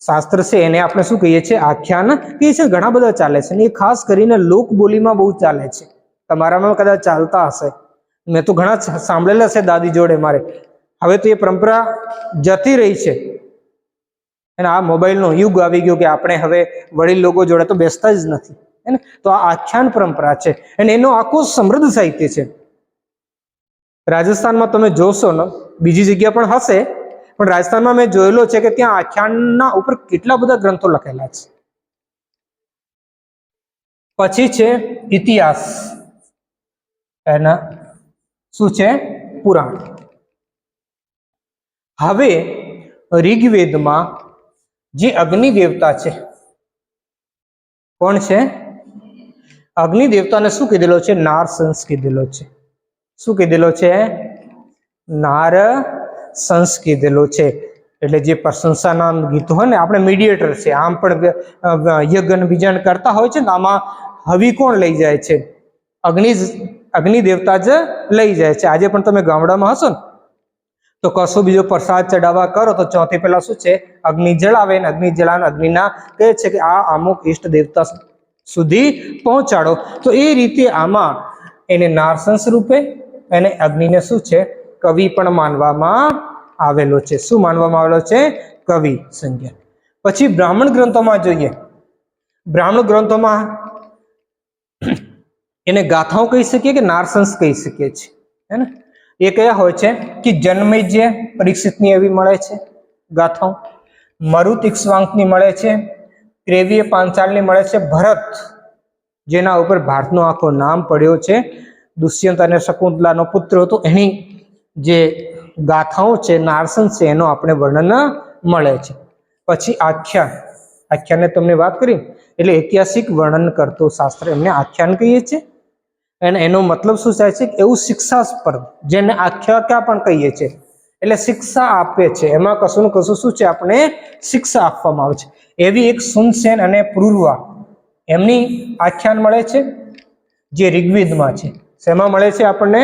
S1: શાસ્ત્ર છે એને આપણે શું કહીએ છીએ? આખ્યાન કહીએ છીએ. ઘણા બધા ચાલે છે, એ ખાસ કરીને લોક બોલીમાં બહુ ચાલે છે. તમારામાં કદાચ ચાલતા હશે, મેં તો ઘણા સાંભળેલા છે દાદી જોડે મારે. હવે તો એ પરંપરા જતી રહી છે અને આ મોબાઈલનો યુગ આવી ગયો કે આપણે હવે વડીલ લોકો જોડે તો બેસતા જ નથી, હે ને? તો આ આખ્યાન પરંપરા છે અને એનો આખું સમૃદ્ધ સાહિત્ય છે. રાજસ્થાનમાં તમે જોશો ને, બીજી જગ્યા પણ હશે, પણ રાજસ્થાનમાં મેં જોયેલો છે કે ત્યાં આખ્યાનના ઉપર કેટલા બધા ગ્રંથો લખેલા છે. પછી છે ઇતિહાસ, એના શું છે? પુરાણ. હવે ઋગ્વેદમાં જે અગ્નિ દેવતા છે, કોણ છે? અગ્નિ દેવતાને શું કીધેલો છે? નારસંસ કીધેલો છે. શું કીધેલો છે? નારસંસ કીધેલો છે. એટલે જે પ્રશંસાના ગીતો હોય ને, આપણે મીડિયેટર છે. આમ પણ યજ્ઞ બીજન કરતા હોય છે ને, આમાં હવી કોણ લઈ જાય છે? અગ્નિ દેવતા જ લઈ જાય છે. આજે પણ તમે ગામડામાં હશો ને તો કશો બીજો પ્રસાદ ચડાવવા કરો તો ચોથી પહેલા શું છે? અગ્નિ જળાવે. અગ્નિ જળાવે, અગ્નિના કહે છે કે આ અમુક ઈષ્ટ દેવતા સુધી પહોંચાડો. તો એ રીતે આમાં એને નારસંસ રૂપે અને અગ્નિને શું છે? કવિ પણ માનવામાં આવેલો છે. શું માનવામાં આવેલો છે? કવિ સંજ્ઞા. પછી બ્રાહ્મણ ગ્રંથોમાં જોઈએ, બ્રાહ્મણ ગ્રંથોમાં એને ગાથાઓ કહી શકીએ કે નારસંસ કહી શકીએ છીએ, હે ને? એ કયા હોય છે? કે જન્મેજય, પરીક્ષિતની એવી મળે છે ગાથાઓ. મરુત ઇક્ષ્વાકની મળે છે, ક્રેવીય પાંચાલની મળે છે, ભરત જેના ઉપર ભારતનો આખો નામ પડ્યો છે, દુષ્યંત અને શકુંતલાનો પુત્ર હતો, એની જે ગાથાઓ છે, નારસન છે, એનો આપણે વર્ણન મળે છે. પછી આખ્યાન, આખ્યાનને તમને વાત કરી એટલે ઐતિહાસિક વર્ણન કરતો શાસ્ત્ર, એમને આખ્યાન કહીએ છીએ. અને એનો મતલબ શું થાય છે? એવું શિક્ષાસ્પદ, જેને આખ્યાયિકા પણ કહીએ છીએ, એટલે શિક્ષા આપે છે. એમાં કશું ને કશું શું છે? આપણે શિક્ષા આપવામાં આવે છે. એવી એક સુનસેન અને પૂર્વા એમની આખ્યાન મળે છે, જે ઋગ્વેદમાં છે. શેમાં મળે છે? આપણને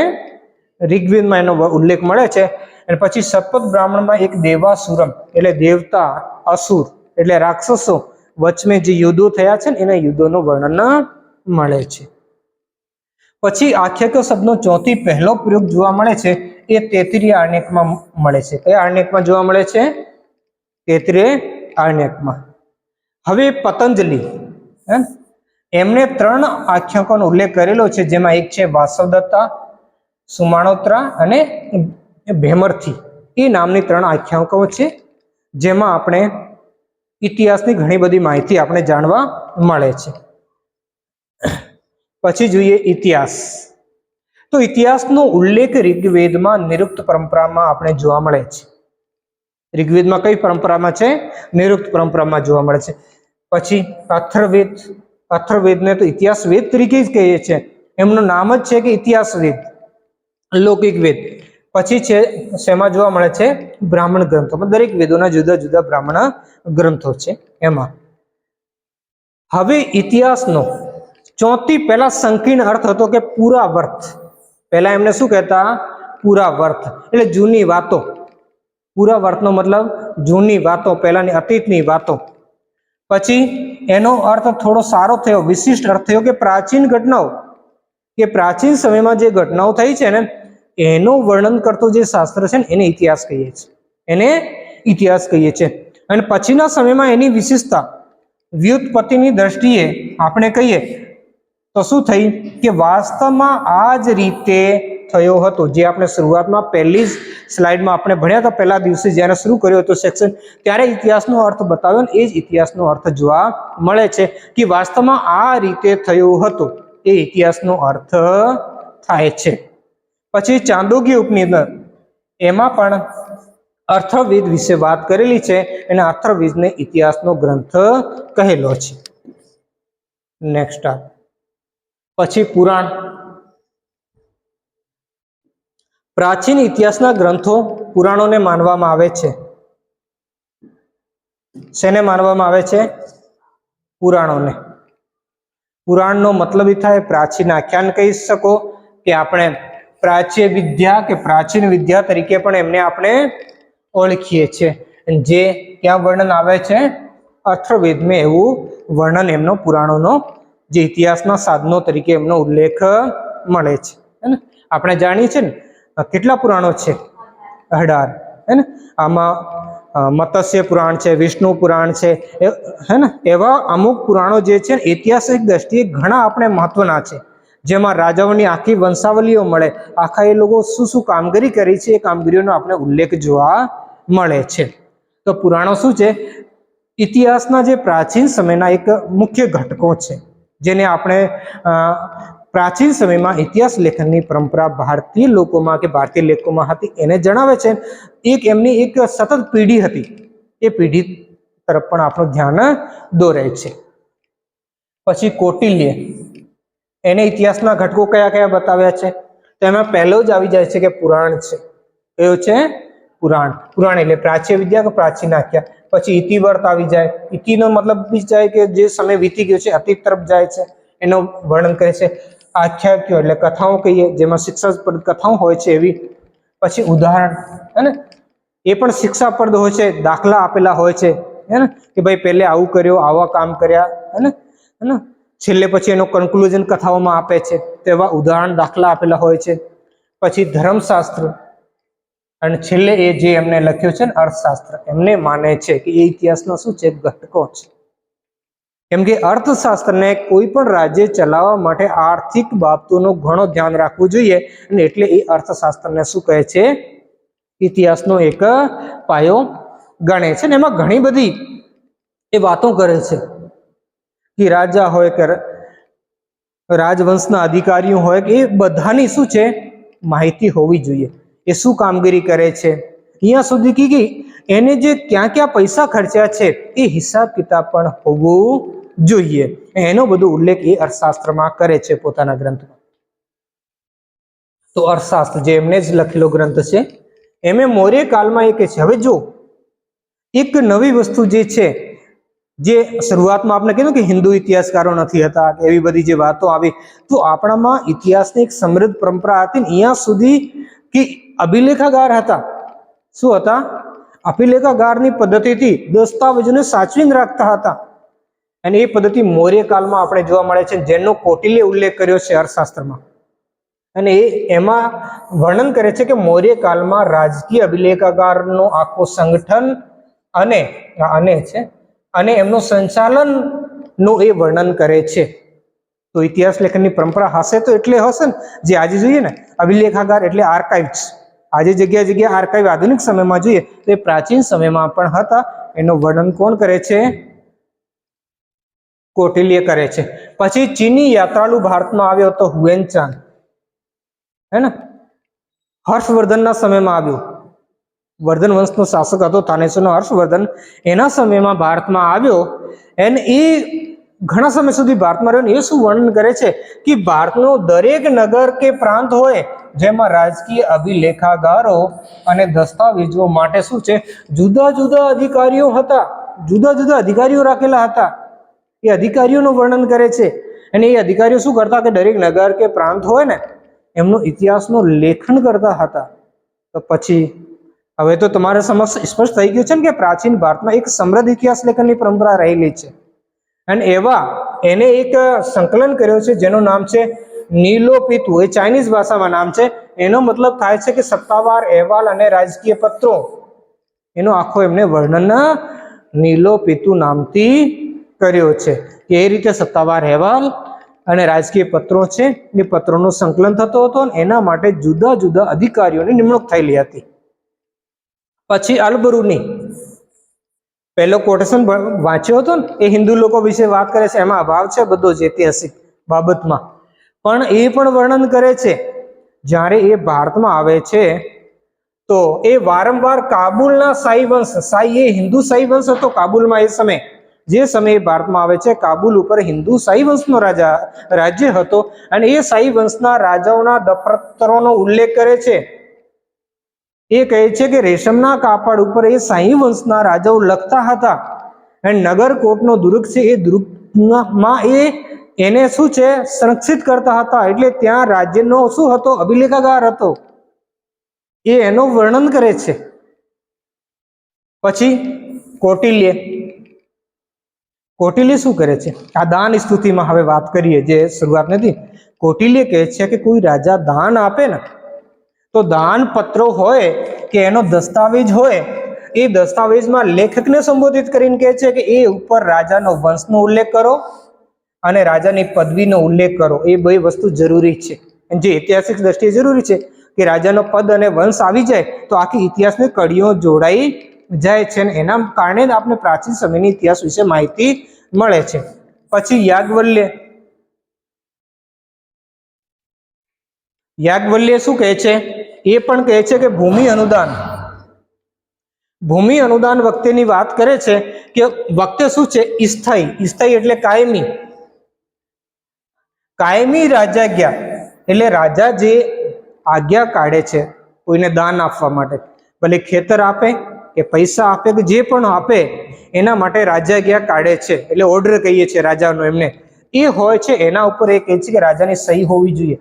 S1: ઋગ્વેદમાં એનો ઉલ્લેખ મળે છે. અને પછી શતપથ બ્રાહ્મણમાં એક દેવાસુરમ એટલે દેવતા, અસુર એટલે રાક્ષસો વચ્ચે જે યુદ્ધો થયા છે ને એના યુદ્ધોનું વર્ણન મળે છે. પછી આખ્યાયિકા શબ્દનો ચોથી પહેલો પ્રયોગ જોવા મળે છે એ તૈત્તિરીય આરણ્યકમાં મળે છે. કયા આરણ્યકમાં જોવા મળે છે? તૈત્તિરીય આરણ્યકમાં. હવે પતંજલિ એમણે 3 આખ્યાયિકોનો ઉલ્લેખ કરેલો છે, જેમાં એક છે વાસવદત્તા, સુમાણોત્રા અને ભેમરથી. એ નામની 3 આખ્યાયિકાઓ છે, જેમાં આપણે ઇતિહાસની ઘણી બધી માહિતી આપણે જાણવા મળે છે. પછી જોઈએ ઇતિહાસ. તો ઇતિહાસનો ઉલ્લેખ ઋગ્વેદમાં નિરુક્ત પરંપરામાં આપણે જોવા મળે છે. ઋગ્વેદમાં કઈ પરંપરામાં છે? નિરુક્ત પરંપરામાં જોવા મળે છે. પછી અથર્વવેદ, અથર્વવેદને તો ઇતિહાસ વેદ તરીકે જ કહીએ છીએ, એમનું નામ જ છે કે ઇતિહાસ વેદ, લૌકિક વેદ. પછી છે શેમાં જોવા મળે છે? બ્રાહ્મણ ગ્રંથોમાં. દરેક વેદોના જુદા જુદા બ્રાહ્મણ ગ્રંથો છે એમાં. હવે ઇતિહાસનો ચોથી પહેલા સંકીર્ણ અર્થ હતો કે પુરાવર્ત. પહેલા એમને શું કહેતા? પુરાવર્ત એટલે જૂની વાતો. પુરાવર્તનો મતલબ જૂની વાતો, પહેલાની અતીતની વાતો. પછી એનો અર્થ થોડો સારો થયો, વિશિષ્ટ અર્થ થયો કે પ્રાચીન ઘટનાઓ, કે પ્રાચીન સમયમાં જે ઘટનાઓ થઈ છે ને એનું વર્ણન કરતો જે શાસ્ત્ર છે ને એને ઇતિહાસ કહીએ છીએ, એને ઇતિહાસ કહીએ છીએ. અને પછીના સમયમાં એની વિશેષતા વ્યુત્પત્તિની દ્રષ્ટિએ આપણે કહીએ તો શું થઈ કે વાસ્તવમાં આ જ રીતે થયો હતો, જે આપણે શરૂઆતમાં પહેલી જ સ્લાઇડમાં આપણે ભણ્યા હતા, પહેલા દિવસે જ્યારે શરૂ કર્યો હતો સેક્શન, ત્યારે ઇતિહાસનો અર્થ બતાવ્યો ને એ જ ઇતિહાસનો અર્થ જોવા મળે છે કે વાસ્તવમાં આ રીતે થયો હતો, એ ઇતિહાસનો અર્થ થાય છે. પછી ચાંદોગ્ય ઉપનિષદ એમાં પણ અથર્વવેદ વિશે વાત કરેલી છે અને અથર્વવેદને ઇતિહાસનો ગ્રંથ કહેલો છે. નેક્સ્ટ પછી પુરાણ. પ્રાચીન ઇતિહાસના ગ્રંથો પુરાણોને માનવામાં આવે છે. શેને માનવામાં આવે છે? પુરાણોને. પુરાણનો મતલબ એ થાય પ્રાચીન આખ્યાન કહી શકો, કે આપણે પ્રાચ્ય વિદ્યા કે પ્રાચીન વિદ્યા તરીકે પણ એમને આપણે ઓળખીએ છીએ. જે ક્યાં વર્ણન આવે છે? અથર્વવેદમાં એવું વર્ણન એમનો પુરાણોનો જે ઇતિહાસના સાધનો તરીકે એમનો ઉલ્લેખ મળે છે. આપણે જાણીએ છીએ ને કેટલા પુરાણો છે? 18. હે ને? આમાં મત્સ્ય પુરાણ છે, વિષ્ણુ પુરાણ છે, હે ને? એવા અમુક પુરાણો જે છે ઐતિહાસિક દ્રષ્ટિએ ઘણા આપણે મહત્વના છે, જેમાં રાજાઓની આખી વંશાવલીઓ મળે, આખા એ લોકો શું શું કામગીરી કરી છે એ કામગીરીઓનો આપણે ઉલ્લેખ જોવા મળે છે. તો પુરાણો શું છે? ઇતિહાસના જે પ્રાચીન સમયના એક મુખ્ય ઘટકો છે, જેને આપણે પ્રાચીન સમયમાં ઇતિહાસ લેખનની પરંપરા ભારતીય લોકોમાં કે ભારતીય લેખકોમાં હતી એને જણાવે છે. એક એમની એક સતત પેઢી હતી, એ પેઢી તરફ પણ આપણું ધ્યાન દોરે છે. પછી કૌટિલ્ય, એને ઇતિહાસના ઘટકો કયા કયા બતાવ્યા છે? તો એમાં પહેલો જ આવી જાય છે કે પુરાણ છે. કયો છે? પુરાણ. પુરાણ એટલે પ્રાચ્ય વિદ્યા કે પ્રાચીન આખ્યા. પછી ઇતિવર્ત આવી જાય. ઇતિનો મતલબ બી જાય કે જે સમય વીતી ગયો છે અતીત તરફ જાય છે, એનો વર્ણન કરે છે. આખ્યાયિકો એટલે કથાઓ કહીએ, જેમાં શિક્ષાસ્પદ કથાઓ હોય છે એવી. પછી ઉદાહરણ, હે ને? એ પણ શિક્ષાપ્રદ હોય છે, દાખલા આપેલા હોય છે, હે ને? કે ભાઈ પહેલે આવું કર્યો, આવા કામ કર્યા, હે ને? છેલ્લે પછી એનો કન્ક્લુઝન કથાઓમાં આપે છે, તેવા ઉદાહરણ દાખલા આપેલા હોય છે. પછી ધર્મશાસ્ત્ર, અને છેલ્લે એ જે એમને લખ્યું છે ને અર્થશાસ્ત્ર, એમને માને છે કે એ ઇતિહાસનો શું છે? ઘટકો છે. કેમ કે અર્થશાસ્ત્રને કોઈ પણ રાજ્ય ચલાવવા માટે આર્થિક બાબતોનું ઘણું ધ્યાન રાખવું જોઈએ, અને એટલે એ અર્થશાસ્ત્રને શું કહે છે? ઇતિહાસનો એક પાયો ગણે છે ને એમાં ઘણી બધી એ વાતો કરે છે કે રાજા હોય કે રાજવંશના અધિકારીઓ હોય કે એ બધાની શું છે માહિતી હોવી જોઈએ. એ શું કામગીરી કરે છે, અહીંયા સુધી કે એને જે ક્યાં ક્યાં પૈસા ખર્ચ્યા છે એ હિસાબ કિતાબ પણ હોવું જોઈએ. એનો બધો ઉલ્લેખ એ અર્થશાસ્ત્રમાં કરે છે પોતાના ગ્રંથમાં. તો અર્થશાસ્ત્ર જે એમને જ લખેલો ગ્રંથ છે એમે મૌર્ય કાળમાં એ કહે છે. હવે જો એક નવી વસ્તુ જે છે, જે શરૂઆતમાં આપણે કીધું કે હિન્દુ ઇતિહાસકારો નથી હતા કે એવી બધી જે વાતો આવી, તો આપણામાં ઇતિહાસની એક સમૃદ્ધ પરંપરા હતી ને અહીંયા સુધી કે અભિલેખાગાર હતા. શું હતા? અભિલેખાગારની પદ્ધતિથી દસ્તાવેજોને સાચવીને રાખતા હતા. અને એ પદ્ધતિ મૌર્ય કાળમાં આપણે જોવા મળે છે, જેનો કૌટિલ્ય ઉલ્લેખ કર્યો છે અર્થશાસ્ત્રમાં. અને એમાં વર્ણન કરે છે કે મૌર્ય કાળમાં રાજકીય અભિલેખાગારનો આખો સંગઠન અને એમનું સંચાલન નું એ વર્ણન કરે છે. તો ઇતિહાસ લેખનની પરંપરા હશે તો એટલે હશે ને જે આજે જોઈએ ને અભિલેખાગાર એટલે આર્કાઇવ્સ. આજે જગ્યા જગ્યા આર્કાઇવ આધુનિક સમયમાં જોઈએ તો એ પ્રાચીન સમયમાં પણ હતા. એનું વર્ણન કોણ કરે છે? કૌટિલ્ય કરે છે. પછી ચીની યાત્રાળુ ભારતમાં આવ્યો હતો હુએન ચાંગ, હે ને, હર્ષવર્ધનના સમયમાં આવ્યો. વર્ધન વંશનો શાસક હતો તાનેશ્વરનો હર્ષવર્ધન, એના સમયમાં ભારતમાં આવ્યો. અને એ ઘણા સમય સુધી ભારતમાં રહ્યો. એ શું વર્ણન કરે છે કે ભારતનો દરેક નગર કે પ્રાંત હોય જેમાં રાજકીય અભિલેખાગારો અને દસ્તાવેજો માટે શું છે જુદા જુદા અધિકારીઓ હતા, જુદા જુદા અધિકારીઓ રાખેલા હતા. એ અધિકારીઓનું વર્ણન કરે છે. અને એ અધિકારીઓ શું કરતા કે દરેક નગર કે પ્રાંત હોય ને એમનો ઇતિહાસનું લેખન કરતા હતા. તો પછી હવે તો તમારા સમક્ષ સ્પષ્ટ થઈ ગયું છે ને કે પ્રાચીન ભારતમાં એક સમૃદ્ધ ઇતિહાસ લેખનની પરંપરા રહેલી છે. અને એને એક સંકલન કર્યો છે જેનું નામ છે નીલોપિતુ. એ ચાઇનીઝ ભાષામાં નામ છે. એનો મતલબ થાય છે કે સત્તાવાર અહેવાલ અને રાજકીય પત્રો. એનો આખો એમને વર્ણન નીલોપિતુ નામથી કર્યો છે કે એ રીતે સત્તાવાર અહેવાલ અને રાજકીય પત્રો છે એ પત્રોનું સંકલન થતો હતો અને એના માટે જુદા જુદા અધિકારીઓની નિમણૂક થયેલી હતી. પછી અલબરૂની પહેલો કોટેશન વાંચ્યો હતો ને, એ હિન્દુ લોકો વિશે વાત કરે છે. એમાં અભાવ છે બધો જ ઐતિહાસિક બાબતમાં, પણ એ પણ વર્ણન કરે છે જ્યારે એ ભારતમાં આવે છે તો એ વારંવાર કાબુલના શાહી વંશ, શાહી એ હિન્દુ શાહી વંશ હતો કાબુલમાં એ સમય, જે સમયે ભારતમાં આવે છે કાબુલ ઉપર હિન્દુ શાહી વંશનો રાજ્ય હતો. અને એ શાહી વંશના રાજાઓના દફતરોનો ઉલ્લેખ કરે છે. એ કહે છે કે રેશમના કાપડ ઉપર એ શાહી વંશના રાજાઓ લખતા હતા. અને નગરકોટનો દુર્ગ છે એ દુર્ગમાં એને શું છે સંરક્ષિત કરતા હતા. એટલે ત્યાં રાજ્યનો શું હતો અભિલેખાગાર હતો. એ એનું વર્ણન કરે છે. પછી કૌટિલ્ય શું કરે છે? આ દાન સ્તુતિમાં હવે વાત કરીએ જે શરૂઆત નથી. કૌટિલ્ય કહે છે કે કોઈ રાજા દાન આપે ને તો દાન પત્રો હોય કે એનો દસ્તાવેજ હોય, એ દસ્તાવેજમાં લેખકને સંબોધિત કરીને કહે છે કે એ ઉપર રાજાનો વંશનો ઉલ્લેખ કરો અને રાજાની પદવીનો ઉલ્લેખ કરો. એ બે વસ્તુ જરૂરી છે. જે ઐતિહાસિક દ્રષ્ટિએ જરૂરી છે કે રાજાનો પદ અને વંશ આવી જાય તો આખી ઇતિહાસની કડીઓ જોડાઈ જાય છે. અને એના કારણે જ આપણે પ્રાચીન સમયની ઇતિહાસ વિશે માહિતી મળે છે. પછી યાજ્ઞવલ્ક્ય શું કહે છે? એ પણ કહે છે કે ભૂમિ અનુદાન વખતેની વાત કરે છે કે વખતે શું છે સ્થાયી એટલે કાયમી રાજાજ્ઞા, એટલે રાજા જે આજ્ઞા કાઢે છે કોઈને દાન આપવા માટે, ભલે ખેતર આપે કે પૈસા આપે કે જે પણ આપે એના માટે રાજાજ્ઞા કાઢે છે. એટલે ઓર્ડર કહીએ છીએ રાજાનો એમને, એ હોય છે. એના ઉપર એ કહે છે કે રાજાની સહી હોવી જોઈએ,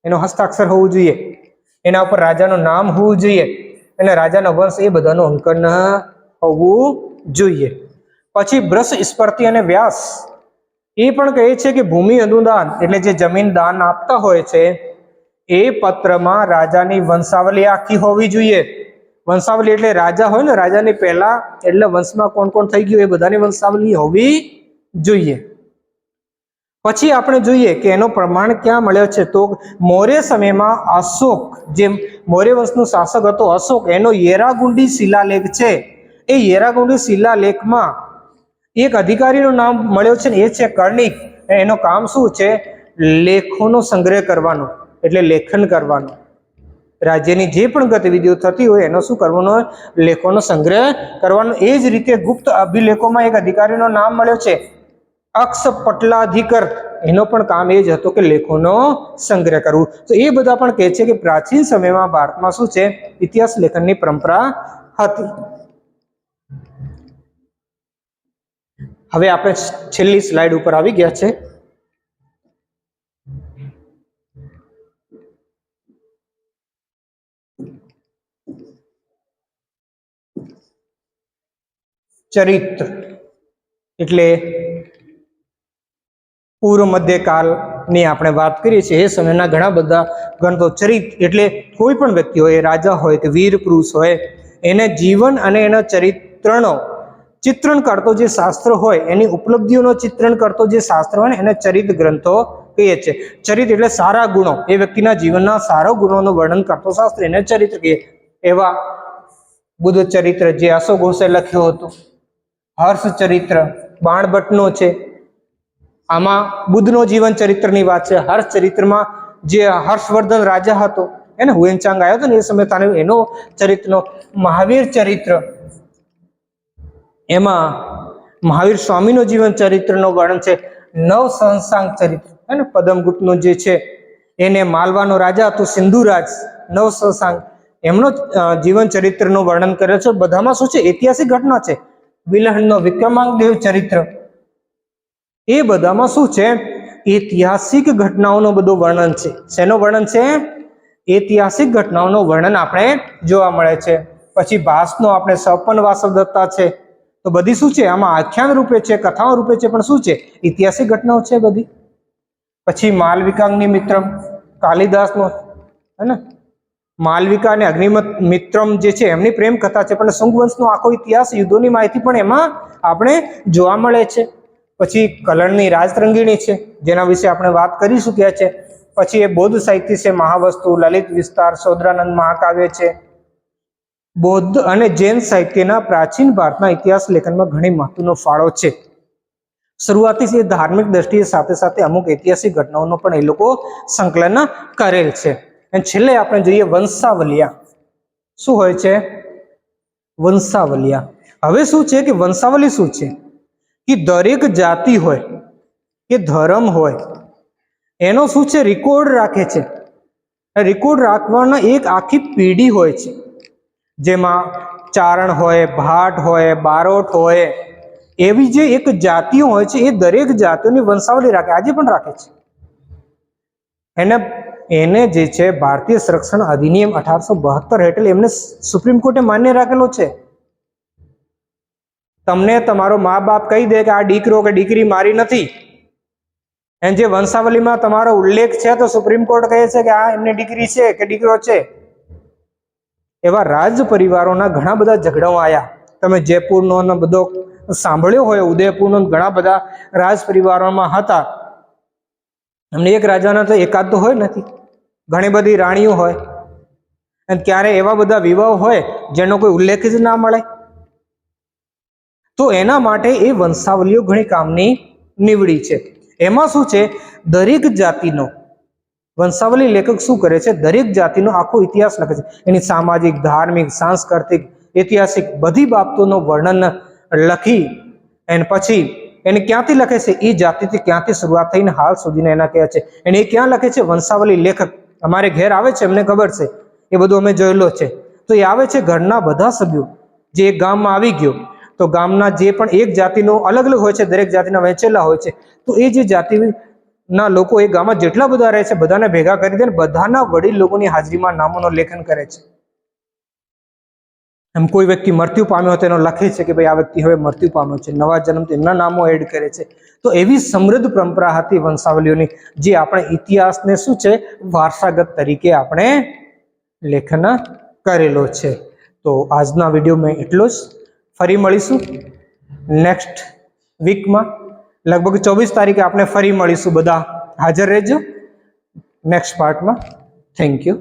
S1: એનો હસ્તાક્ષર હોવું જોઈએ, એના ઉપર રાજાનું નામ હોવું જોઈએ અને રાજાનો વંશ એ બધાનું અંકન હોવું જોઈએ. પછી બૃહસ્પતિ અને વ્યાસ એ પણ કહે છે કે ભૂમિ અનુદાન એટલે જે જમીન દાન આપતા હોય છે એ પત્રમાં રાજાની વંશાવલી આખી હોવી જોઈએ. વંશાવલી એટલે રાજા હોય ને, રાજાની પહેલા એટલે વંશમાં કોણ કોણ થઈ ગયું એ બધાની વંશાવલી હોવી જોઈએ. પછી આપણે જોઈએ કે એનો પ્રમાણ ક્યાં મળ્યો છે તો મૌર્ય સમયમાં અશોક, જે મૌર્ય વંશનો શાસક હતો અશોક, એનો યેરાગુંડી શિલાલેખ છે એ યેરાગોંડી શિલાલેખમાં એક અધિકારીનું નામ મળ્યો છે ને એ છે કર્ણિક. એનું કામ શું છે? લેખોનો સંગ્રહ કરવાનો, એટલે લેખન કરવાનો. રાજ્યની જે પણ ગતિવિધિઓ થતી હોય એનો શું કરવાનો હોય? લેખોનો સંગ્રહ કરવાનો. એ જ રીતે ગુપ્ત અભિલેખોમાં એક અધિકારીનું નામ મળ્યો છે અક્ષપટલાધિકર. એનો પણ કામ એ જ હતો કે લેખોનો સંગ્રહ કરવું. તો એ બધા પણ કહે છે કે પ્રાચીન સમયમાં ભારતમાં શું છે? ઇતિહાસ લેખનની પરંપરા હતી. હવે આપણે છેલ્લી સ્લાઇડ ઉપર આવી ગયા છે. ચરિત્ર એટલે પૂર્વ મધ્યકાળની આપણે વાત કરીએ છીએ. એ સમયના ઘણા બધા ગ્રંથો. ચરિત્ર એટલે કોઈ પણ વ્યક્તિ હોય, રાજા હોય કે વીર પુરુષ હોય, એને જીવન અને એના ચરિત્રનો ચિત્રણ કરતો જે શાસ્ત્ર હોય, એની ઉપલબ્ધિઓનો ચિત્રણ કરતો જે શાસ્ત્ર હોય ને એને ચરિત્ર ગ્રંથો કહીએ છીએ. ચરિત્ર એટલે સારા ગુણો, એ વ્યક્તિના જીવનના સારા ગુણોનું વર્ણન કરતો શાસ્ત્ર, એને ચરિત્ર કહીએ. એવા બુદ્ધ ચરિત્ર જે અશોક ઘોષે લખ્યું હતું, હર્ષ ચરિત્ર બાણભટ્ટનો છે. આમાં બુદ્ધનો જીવન ચરિત્રની વાત છે. હર્ષ ચરિત્રમાં જે હર્ષવર્ધન રાજા હતો, એને હુએનચાંગ આવ્યો હતો ને એ સમય તાને એનો ચરિત્રનો. મહાવીર ચરિત્ર, એમાં મહાવીર સ્વામીનો જીવન ચરિત્રનો વર્ણન છે. નવ સંસાંગ ચરિત્ર હે ને પદમગુપ્તનો જે છે, એને માલવાનો રાજા હતો સિંધુરાજ, નવ સંસાંગ, એમનો જીવન ચરિત્રનું વર્ણન કર્યો છે. બધામાં શું છે? ઐતિહાસિક ઘટના છે. વિલહણનો વિક્રમાંકદેવ ચરિત્ર, એ બધામાં શું છે? ઐતિહાસિક ઘટનાઓનો બધું વર્ણન છે. શેનો વર્ણન છે? ઐતિહાસિક ઘટનાઓનો વર્ણન આપણે જોવા મળે છે. પછી ભાસનો આપણે સપન વાસવદત્તા છે. તો બધી શું છે? આમાં આખ્યાન રૂપે છે, કથાઓ રૂપે છે, પણ શું છે? ઐતિહાસિક ઘટનાઓ છે બધી. પછી માલવિકાગ્નિ મિત્રમ કાલિદાસનો હે ને, માલવિકા અને અગ્નિમિત્રમ જે છે એમની પ્રેમ કથા છે. પણ શુંગવંશનો આખો ઇતિહાસ, યુદ્ધોની માહિતી પણ એમાં આપણે જોવા મળે છે. પછી કલણની રાજતરંગીણી છે, જેના વિશે આપણે વાત કરી ચૂક્યા છે. પછી એ બૌદ્ધ સાહિત્ય છે, મહાવસ્તુ, લલિત વિસ્તાર, શૌદ્રાનંદ મહાકાવ્ય છે. બૌદ્ધ અને જૈન સાહિત્યના પ્રાચીન ભારતના ઇતિહાસ લેખનમાં ઘણી મહત્વનો ફાળો છે. શરૂઆતથી એ ધાર્મિક દ્રષ્ટિએ સાથે સાથે અમુક ઐતિહાસિક ઘટનાઓનો પણ એ લોકો સંકલન કરેલ છે. અને છેલ્લે આપણે જોઈએ વંશાવલિયા. શું હોય છે? વંશાવલિયા. હવે શું છે કે વંશાવલી શું છે? કે દરેક જાતિ હોય કે ધર્મ હોય, એનો શું છે? રેકોર્ડ રાખે છે. રેકોર્ડ રાખવાના એક આખી પેઢી હોય છે, જેમાં ચારણ હોય, ભાટ હોય, બારોટ હોય, એવી જે એક જાતિઓ હોય છે, એ દરેક જાતિઓની વંશાવલી રાખે, આજે પણ રાખે છે. એને જે છે ભારતીય સંરક્ષણ અધિનિયમ 1872 હેઠળ એમને સુપ્રીમ કોર્ટે માન્ય રાખેલો છે. તમને તમારો મા બાપ કહી દે કે આ દીકરો કે દીકરી મારી નથી, અને જે વંશાવલીમાં તમારો ઉલ્લેખ છે, તો સુપ્રીમ કોર્ટ કહે છે કે આ એમની દીકરી છે કે દીકરો છે. એવા રાજ પરિવારોના ઘણા બધા ઝઘડાઓ આવ્યા. તમે જયપુરનો બધો સાંભળ્યો હોય, ઉદયપુરનો ઘણા બધા રાજ પરિવારોમાં હતા. એમને એક રાજાના તો એકાદ તો હોય નથી, ઘણી બધી રાણીઓ હોય, અને ક્યારે એવા બધા વિવાહ હોય જેનો કોઈ ઉલ્લેખ જ ના મળે. તો એના માટે એ વંશાવલીઓ ઘણી કામની નીવડી છે. એમાં શું છે? દરેક જાતિનો વંશાવલી લેખક શું કરે છે? દરેક જાતિનો આખો ઇતિહાસ લખે છે. એની સામાજિક, ધાર્મિક, સાંસ્કૃતિક, ઐતિહાસિક બધી બાબતોનું વર્ણન લખી અને પછી એને ક્યાંથી લખે છે? એ જાતિથી ક્યાંથી શરૂઆત થઈને હાલ સુધીના એના કહે છે. એને એ ક્યાં લખે છે? વંશાવલી લેખક અમારે ઘેર આવે છે, અમને ખબર છે, એ બધું અમે જોયેલો છે. તો એ આવે છે ઘરના બધા સભ્યો, જે એક ગામમાં આવી ગયો તો ગામના જે પણ એક જાતિનો અલગ અલગ હોય છે, દરેક જાતિના વહેંચેલા હોય છે. તો એ જે જાતિના લોકો એ ગામમાં જેટલા બધા રહે છે, બધાને ભેગા કરી દે, બધાના વડીલ લોકોની હાજરીમાં નામોનો લેખન કરે છે. એમ કોઈ વ્યક્તિ મૃત્યુ પામ્યો હતો એનો લખે છે કે ભાઈ આ વ્યક્તિ હવે મૃત્યુ પામ્યો છે, નવા જન્મ, એમના નામો એડ કરે છે. તો એવી સમૃદ્ધ પરંપરા હતી વંશાવલીઓની, જે આપણે ઇતિહાસને શું છે? વારસાગત તરીકે આપણે લેખન કરેલો છે. તો આજના વિડીયોમાં એટલો જ. ફરી મળીશું નેક્સ્ટ વીકમાં, લગભગ 24 તારીખે આપણે ફરી મળીશું. બધા હાજર રહેજો નેક્સ્ટ પાર્ટમાં. Thank you.